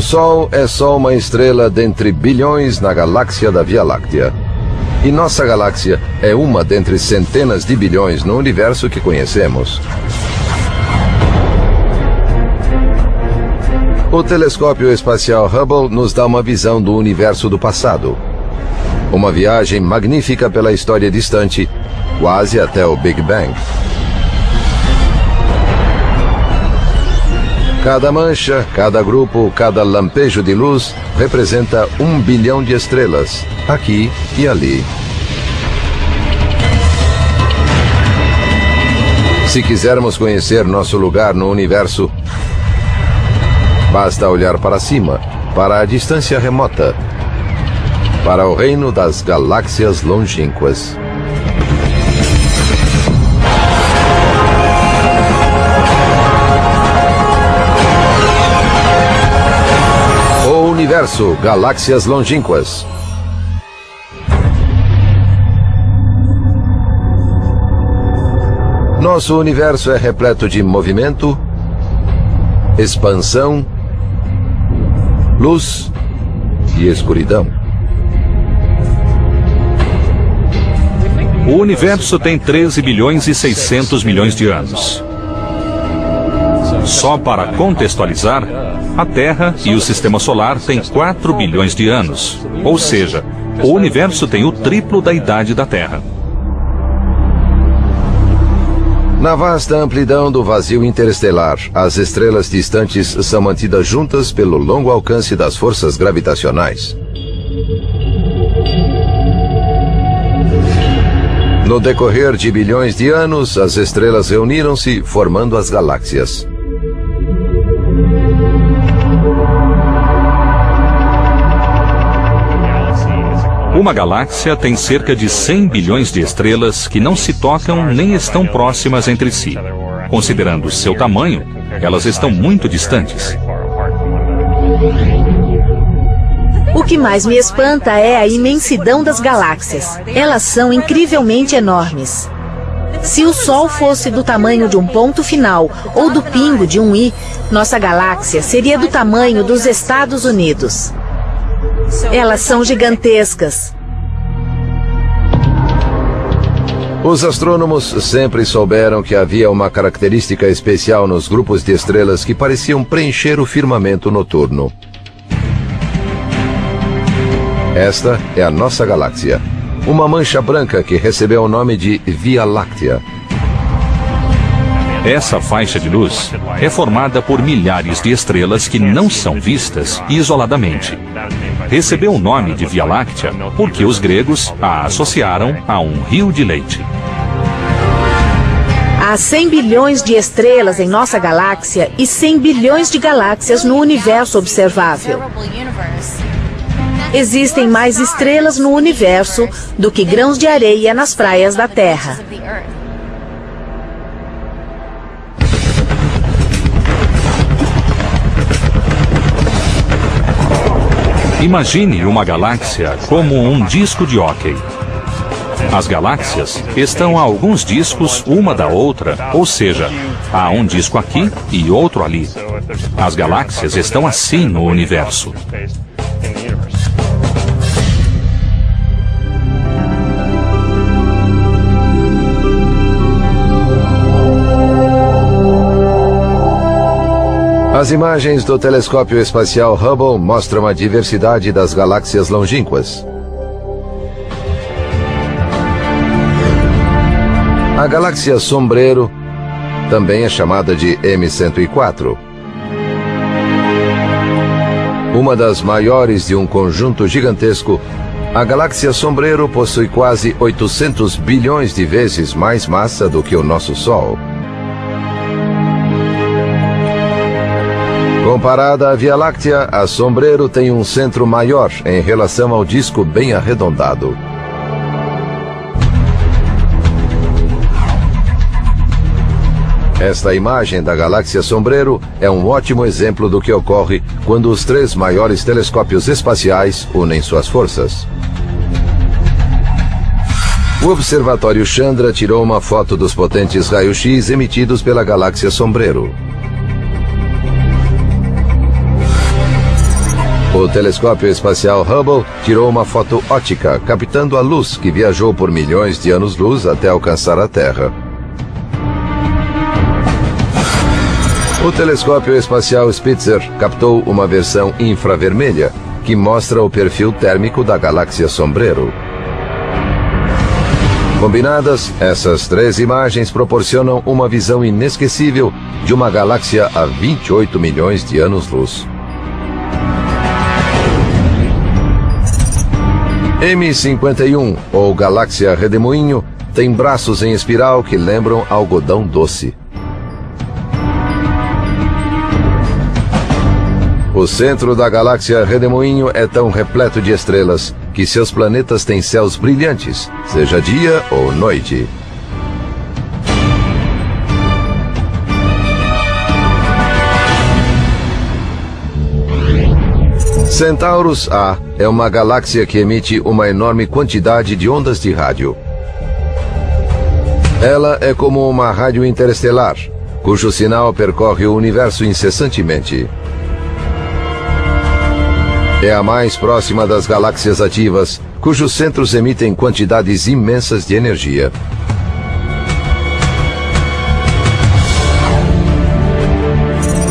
O Sol é só uma estrela dentre bilhões na galáxia da Via Láctea. E nossa galáxia é uma dentre centenas de bilhões no universo que conhecemos. O telescópio espacial Hubble nos dá uma visão do universo do passado. Uma viagem magnífica pela história distante, quase até o Big Bang. Cada mancha, cada grupo, cada lampejo de luz representa 1 bilhão de estrelas, aqui e ali. Se quisermos conhecer nosso lugar no universo, basta olhar para cima, para a distância remota, para o reino das galáxias longínquas. O universo, galáxias longínquas. Nosso universo é repleto de movimento, expansão, luz e escuridão. O universo tem 13 bilhões e 600 milhões de anos. Só para contextualizar, a Terra e o Sistema Solar têm 4 bilhões de anos. Ou seja, o universo tem o triplo da idade da Terra. Na vasta amplidão do vazio interestelar, as estrelas distantes são mantidas juntas pelo longo alcance das forças gravitacionais. No decorrer de bilhões de anos, as estrelas reuniram-se, formando as galáxias. Uma galáxia tem cerca de 100 bilhões de estrelas que não se tocam nem estão próximas entre si. Considerando seu tamanho, elas estão muito distantes. O que mais me espanta é a imensidão das galáxias. Elas são incrivelmente enormes. Se o Sol fosse do tamanho de um ponto final ou do pingo de um i, nossa galáxia seria do tamanho dos Estados Unidos. Elas são gigantescas. Os astrônomos sempre souberam que havia uma característica especial nos grupos de estrelas que pareciam preencher o firmamento noturno. Esta é a nossa galáxia, uma mancha branca que recebeu o nome de Via Láctea. Essa faixa de luz é formada por milhares de estrelas que não são vistas isoladamente. Recebeu o nome de Via Láctea porque os gregos a associaram a um rio de leite. Há 100 bilhões de estrelas em nossa galáxia e 100 bilhões de galáxias no universo observável. Existem mais estrelas no universo do que grãos de areia nas praias da Terra. Imagine uma galáxia como um disco de hóquei. As galáxias estão a alguns discos uma da outra, ou seja, há um disco aqui e outro ali. As galáxias estão assim no universo. As imagens do telescópio espacial Hubble mostram a diversidade das galáxias longínquas. A galáxia Sombreiro também é chamada de M104. Uma das maiores de um conjunto gigantesco, a galáxia Sombreiro possui quase 800 bilhões de vezes mais massa do que o nosso Sol. Comparada à Via Láctea, a Sombreiro tem um centro maior em relação ao disco bem arredondado. Esta imagem da galáxia Sombreiro é um ótimo exemplo do que ocorre quando os 3 maiores telescópios espaciais unem suas forças. O Observatório Chandra tirou uma foto dos potentes raios-x emitidos pela galáxia Sombreiro. O telescópio espacial Hubble tirou uma foto ótica, captando a luz que viajou por milhões de anos-luz até alcançar a Terra. O telescópio espacial Spitzer captou uma versão infravermelha, que mostra o perfil térmico da galáxia Sombreiro. Combinadas, essas três imagens proporcionam uma visão inesquecível de uma galáxia a 28 milhões de anos-luz. M51, ou galáxia Redemoinho, tem braços em espiral que lembram algodão doce. O centro da galáxia Redemoinho é tão repleto de estrelas que seus planetas têm céus brilhantes, seja dia ou noite. Centaurus A é uma galáxia que emite uma enorme quantidade de ondas de rádio. Ela é como uma rádio interestelar, cujo sinal percorre o universo incessantemente. É a mais próxima das galáxias ativas, cujos centros emitem quantidades imensas de energia.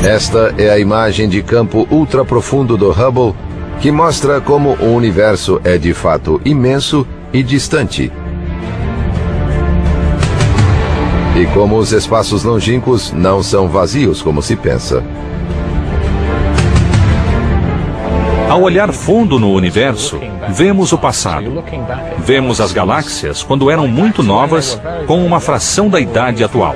Esta é a imagem de campo ultraprofundo do Hubble, que mostra como o universo é de fato imenso e distante. E como os espaços longínquos não são vazios como se pensa. Ao olhar fundo no universo, vemos o passado. Vemos as galáxias quando eram muito novas, com uma fração da idade atual.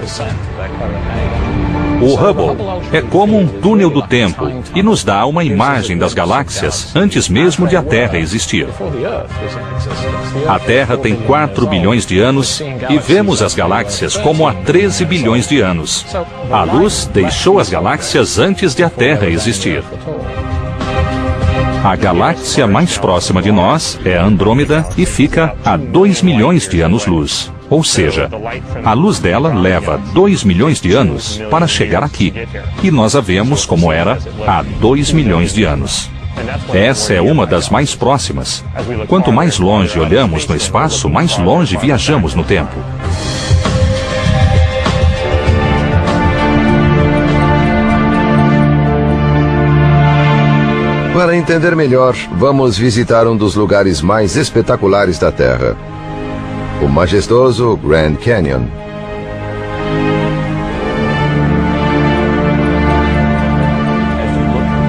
O Hubble é como um túnel do tempo e nos dá uma imagem das galáxias antes mesmo de a Terra existir. A Terra tem 4 bilhões de anos e vemos as galáxias como há 13 bilhões de anos. A luz deixou as galáxias antes de a Terra existir. A galáxia mais próxima de nós é Andrômeda e fica a 2 milhões de anos-luz. Ou seja, a luz dela leva 2 milhões de anos para chegar aqui. E nós a vemos como era há 2 milhões de anos. Essa é uma das mais próximas. Quanto mais longe olhamos no espaço, mais longe viajamos no tempo. Para entender melhor, vamos visitar um dos lugares mais espetaculares da Terra. O majestoso Grand Canyon.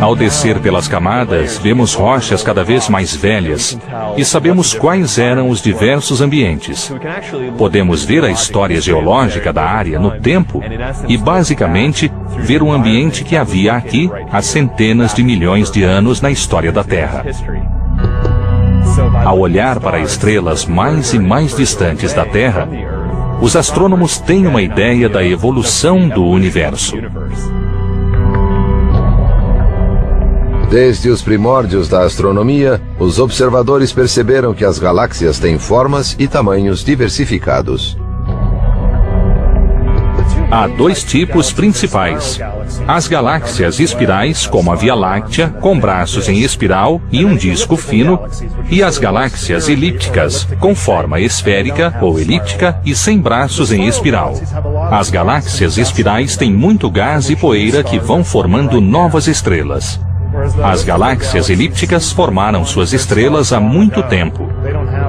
Ao descer pelas camadas, vemos rochas cada vez mais velhas e sabemos quais eram os diversos ambientes. Podemos ver a história geológica da área no tempo e, basicamente, ver o ambiente que havia aqui há centenas de milhões de anos na história da Terra. Ao olhar para estrelas mais e mais distantes da Terra, os astrônomos têm uma ideia da evolução do universo. Desde os primórdios da astronomia, os observadores perceberam que as galáxias têm formas e tamanhos diversificados. Há dois tipos principais: as galáxias espirais, como a Via Láctea, com braços em espiral e um disco fino, e as galáxias elípticas, com forma esférica ou elíptica e sem braços em espiral. As galáxias espirais têm muito gás e poeira que vão formando novas estrelas. As galáxias elípticas formaram suas estrelas há muito tempo.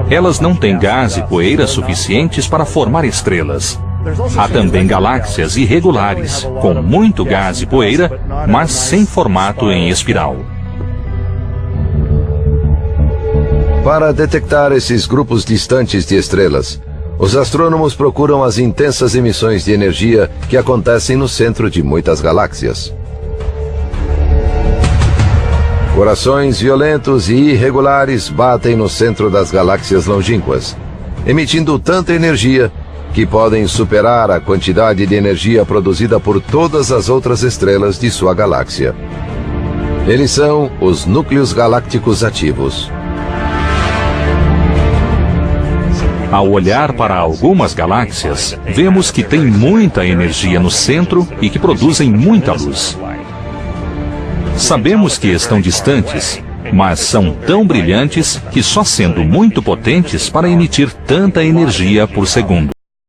Elas não têm gás e poeira suficientes para formar estrelas. Há também galáxias irregulares, com muito gás e poeira, mas sem formato em espiral. Para detectar esses grupos distantes de estrelas, os astrônomos procuram as intensas emissões de energia que acontecem no centro de muitas galáxias. Corações violentos e irregulares batem no centro das galáxias longínquas, emitindo tanta energia que podem superar a quantidade de energia produzida por todas as outras estrelas de sua galáxia. Eles são os núcleos galácticos ativos. Ao olhar para algumas galáxias, vemos que tem muita energia no centro e que produzem muita luz. Sabemos que estão distantes, mas são tão brilhantes que só sendo muito potentes para emitir tanta energia por segundo.